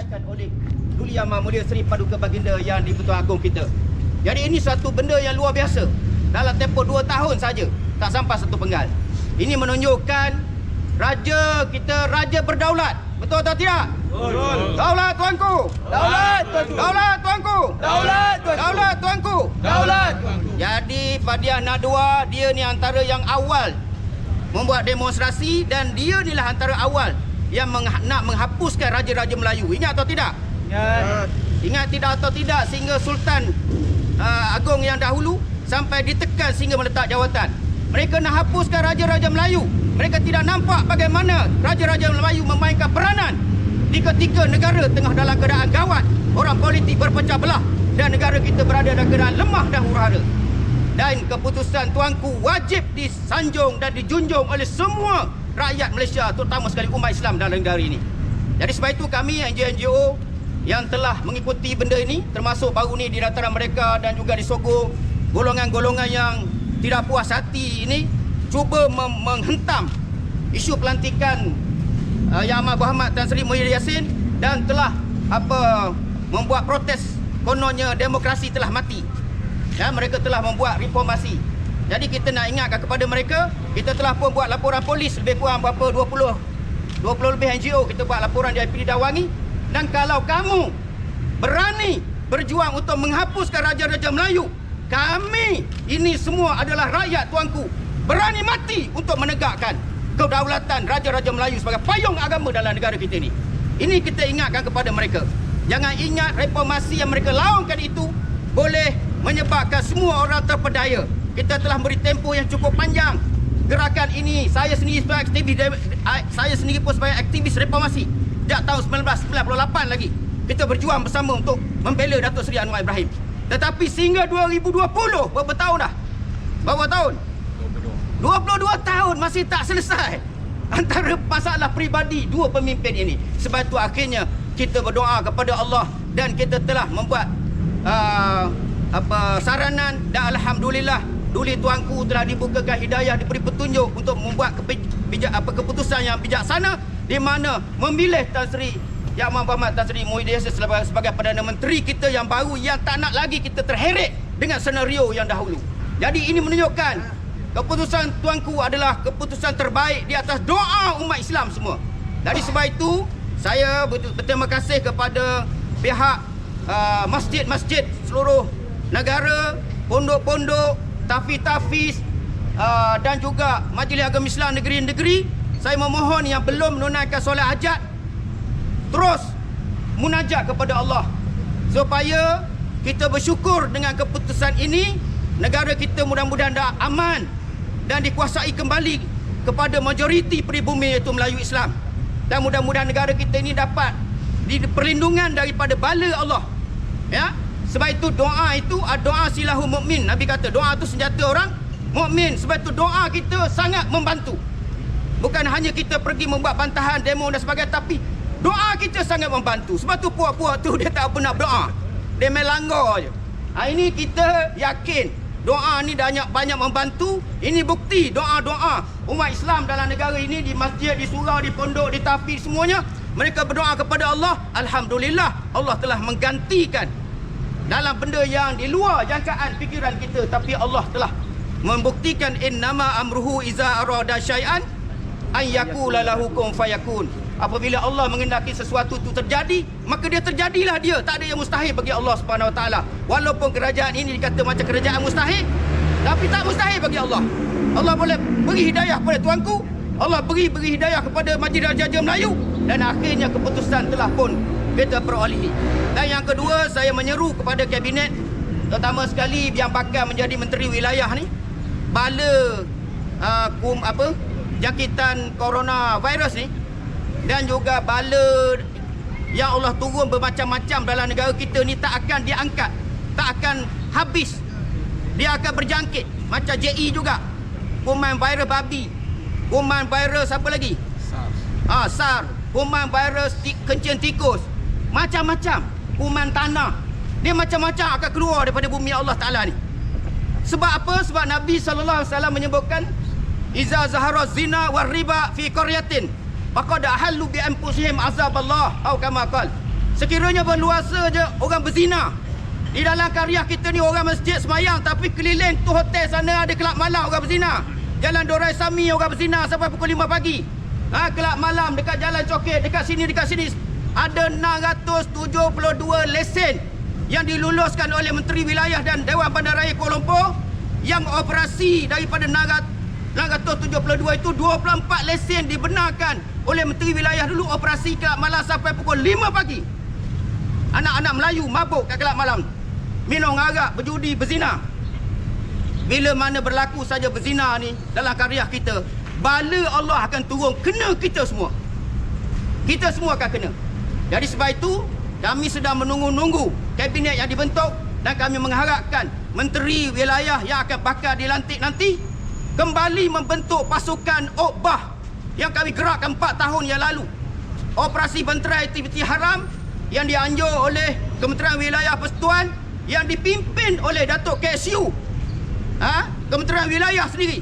disampaikan oleh Duli Yang Maha Mulia Seri Paduka Baginda Yang di-Pertuan Agong kita. Jadi ini satu benda yang luar biasa. Dalam tempoh 2 tahun saja tak sampai 1 penggal. Ini menunjukkan raja kita raja berdaulat. Betul atau tidak? Betul. Daulat tuanku. Daulat tuanku. Daulat tuanku. Daulat tuanku. Daulat tuanku. Daulat tuanku. Jadi Fadiah Nadwa dia ni antara yang awal membuat demonstrasi dan dia inilah antara awal yang nak menghapuskan raja-raja Melayu. Ingat atau tidak? Ingat. Ingat tidak atau tidak sehingga Sultan Agong yang dahulu sampai ditekan sehingga meletak jawatan. Mereka nak hapuskan raja-raja Melayu. Mereka tidak nampak bagaimana raja-raja Melayu memainkan peranan di ketika negara tengah dalam keadaan gawat. Orang politik berpecah belah dan negara kita berada dalam keadaan lemah dan huru-hara. Dan keputusan tuanku wajib disanjung dan dijunjung oleh semua rakyat Malaysia, terutama sekali umat Islam dalam negara ini. Jadi sebab itu kami NGO-NGO yang telah mengikuti benda ini, termasuk baru ni di dataran mereka dan juga di Sogo, golongan-golongan yang tidak puas hati ini cuba menghentam isu pelantikan Yang Amat Berhormat Tan Sri Muhyiddin Yassin dan telah membuat protes kononnya demokrasi telah mati. Ya, mereka telah membuat reformasi. Jadi kita nak ingatkan kepada mereka, kita telah pun buat laporan polis lebih kurang berapa 20 lebih NGO kita buat laporan di IPD Dawangi. Dan kalau kamu berani berjuang untuk menghapuskan raja-raja Melayu, kami ini semua adalah rakyat tuanku, berani mati untuk menegakkan kedaulatan raja-raja Melayu sebagai payung agama dalam negara kita ini. Ini kita ingatkan kepada mereka. Jangan ingat reformasi yang mereka laungkan itu boleh menyebabkan semua orang terpedaya. Kita telah beri tempoh yang cukup panjang. Gerakan ini saya sendiri pun sebagai aktivis reformasi sejak tahun 1998 lagi. Kita berjuang bersama untuk membela Datuk Seri Anwar Ibrahim. Tetapi sehingga 2020, berapa tahun dah? Berapa tahun? 22 tahun masih tak selesai antara masalah peribadi dua pemimpin ini. Sebab itu akhirnya kita berdoa kepada Allah dan kita telah membuat saranan dan alhamdulillah Duli tuanku telah dibukakan hidayah, diberi petunjuk untuk membuat keputusan yang bijaksana di mana memilih Tan Sri Yang Amat Berhormat Tan Sri Muhyiddin Yassin sebagai Perdana Menteri kita yang baru, yang tak nak lagi kita terheret dengan senario yang dahulu. Jadi ini menunjukkan keputusan tuanku adalah keputusan terbaik di atas doa umat Islam semua. Dari sebab itu saya berterima kasih kepada pihak masjid-masjid seluruh negara, pondok-pondok, tafiz-tafiz dan juga Majlis Agama Islam negeri-negeri. Saya memohon yang belum menunaikan solat hajat terus munajat kepada Allah supaya kita bersyukur dengan keputusan ini. Negara kita mudah-mudahan dah aman dan dikuasai kembali kepada majoriti peribumi iaitu Melayu Islam. Dan mudah-mudahan negara kita ini dapat di perlindungan daripada bala Allah. Ya, sebab itu doa itu doa silahul mukmin. Nabi kata doa itu senjata orang mukmin. Sebab itu doa kita sangat membantu. Bukan hanya kita pergi membuat bantahan, demo dan sebagainya, tapi doa kita sangat membantu. Sebab tu puak-puak tu dia tak pernah berdoa. Dia main langgar je. Ini kita yakin doa ni banyak membantu. Ini bukti doa-doa umat Islam dalam negara ini, di masjid, di surau, di pondok, di tafiz, semuanya mereka berdoa kepada Allah. Alhamdulillah Allah telah menggantikan dalam benda yang di luar jangkaan fikiran kita, tapi Allah telah membuktikan innama amruhu iza arada syai'an an yaqula lahu kun fayakun. Apabila Allah mengendaki sesuatu itu terjadi, maka dia terjadilah dia. Tak ada yang mustahil bagi Allah Subhanahu Wa Taala. Walaupun kerajaan ini dikata macam kerajaan mustahil, tapi tak mustahil bagi Allah. Allah boleh beri hidayah kepada tuanku, Allah beri hidayah kepada Majlis Raja-Raja Melayu, dan akhirnya keputusan telah pun kita perolehi. Dan yang kedua, saya menyeru kepada kabinet, terutama sekali yang bakal menjadi menteri wilayah ni, bala jangkitan coronavirus ni, dan juga bala yang Allah turun bermacam-macam dalam negara kita ni tak akan diangkat, tak akan habis. Dia akan berjangkit. Macam JE juga, kuman virus babi, kuman virus apa lagi? SARS, kuman virus kencing tikus, macam-macam, kuman tanah. Dia macam-macam akan keluar daripada bumi Allah Ta'ala ni. Sebab apa? Sebab Nabi SAW menyebutkan iza zahara zina war riba fi qaryatin faqad ahallu bi anfusihim azab Allah, atau kama qala. Sekiranya berluasa je orang berzina. Di dalam karya kita ni orang masjid semayang, tapi keliling tu hotel sana ada kelab malam orang berzina. Jalan Dorai Sami orang berzina sampai pukul 5 pagi. Kelab malam dekat Jalan Coket, dekat sini ada 672 lesen yang diluluskan oleh Menteri Wilayah dan Dewan Bandaraya Kuala Lumpur. Yang operasi daripada 672 itu 24 lesen dibenarkan oleh Menteri Wilayah dulu operasi kelab malam sampai pukul 5 pagi. Anak-anak Melayu mabuk kat kelab malam, minum arak, berjudi, berzina. Bila mana berlaku saja berzina ni dalam karya kita, bala Allah akan turun kena kita semua. Kita semua akan kena. Jadi sebab itu kami sedang menunggu-nunggu kabinet yang dibentuk dan kami mengharapkan Menteri Wilayah yang akan bakal dilantik nanti kembali membentuk pasukan Okbah yang kami gerakkan 4 tahun yang lalu. Operasi Bentera Aktiviti Haram yang dianjur oleh Kementerian Wilayah Persekutuan yang dipimpin oleh Datuk KSU. Kementerian Wilayah sendiri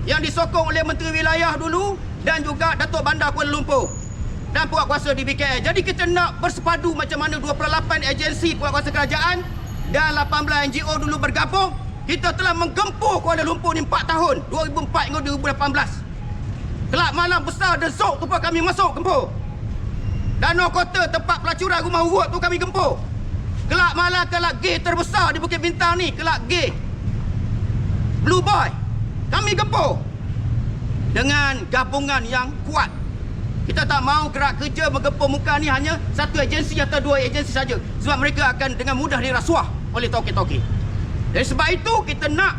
yang disokong oleh Menteri Wilayah dulu dan juga Datuk Bandar Kuala Lumpur dan puak kuasa di BKL. Jadi kita nak bersepadu macam mana 28 agensi puak kuasa kerajaan dan 18 NGO dulu bergabung. Kita telah menggempur Kuala Lumpur ni 4 tahun, 2004 hingga 2018. Kelab malam besar The Zok tu pun kami masuk gempur. Danau Kota tempat pelacuran rumah urut tu kami gempur. Kelab malam, kelab gay terbesar di Bukit Bintang ni, kelab gay Blue Boy, kami gempur dengan gabungan yang kuat. Kita tak mau gerak kerja menggempur muka ni hanya satu agensi atau 2 agensi saja, sebab mereka akan dengan mudah dirasuah oleh toke-toke. Dari sebab itu kita nak,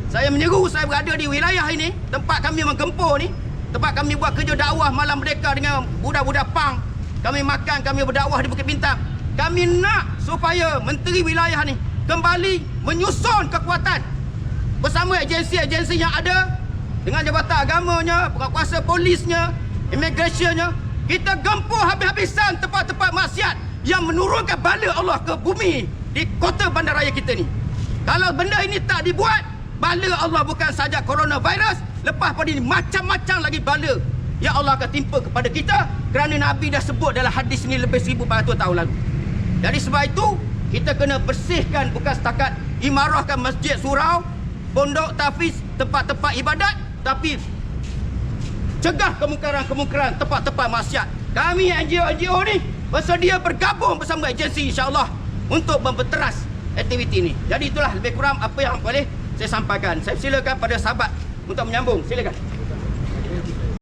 saya menyeru, saya berada di wilayah ini, tempat kami menggempur ni, tempat kami buat kerja dakwah malam merdeka dengan budak-budak pang. Kami makan, kami berdakwah di Bukit Bintang. Kami nak supaya Menteri Wilayah ni kembali menyusun kekuatan bersama agensi-agensi yang ada dengan Jabatan Agamanya, penguasa polisnya, imigrasionnya. Kita gempur habis-habisan tempat-tempat maksiat yang menurunkan bala Allah ke bumi di kota bandaraya kita ni. Kalau benda ini tak dibuat, bala Allah bukan saja coronavirus, lepas pada ini macam-macam lagi bala yang Allah akan timpa kepada kita, kerana Nabi dah sebut dalam hadis ini lebih 1400 tahun lalu. Jadi sebab itu kita kena bersihkan, bukan setakat imarahkan masjid surau, pondok tafiz, tempat-tempat ibadat, tapi cegah kemungkaran-kemungkaran tempat-tempat maksiat. Kami NGO ni bersedia bergabung bersama agensi insya-Allah untuk memperteras aktiviti ini. Jadi itulah lebih kurang apa yang boleh saya sampaikan. Saya silakan pada sahabat untuk menyambung. Silakan.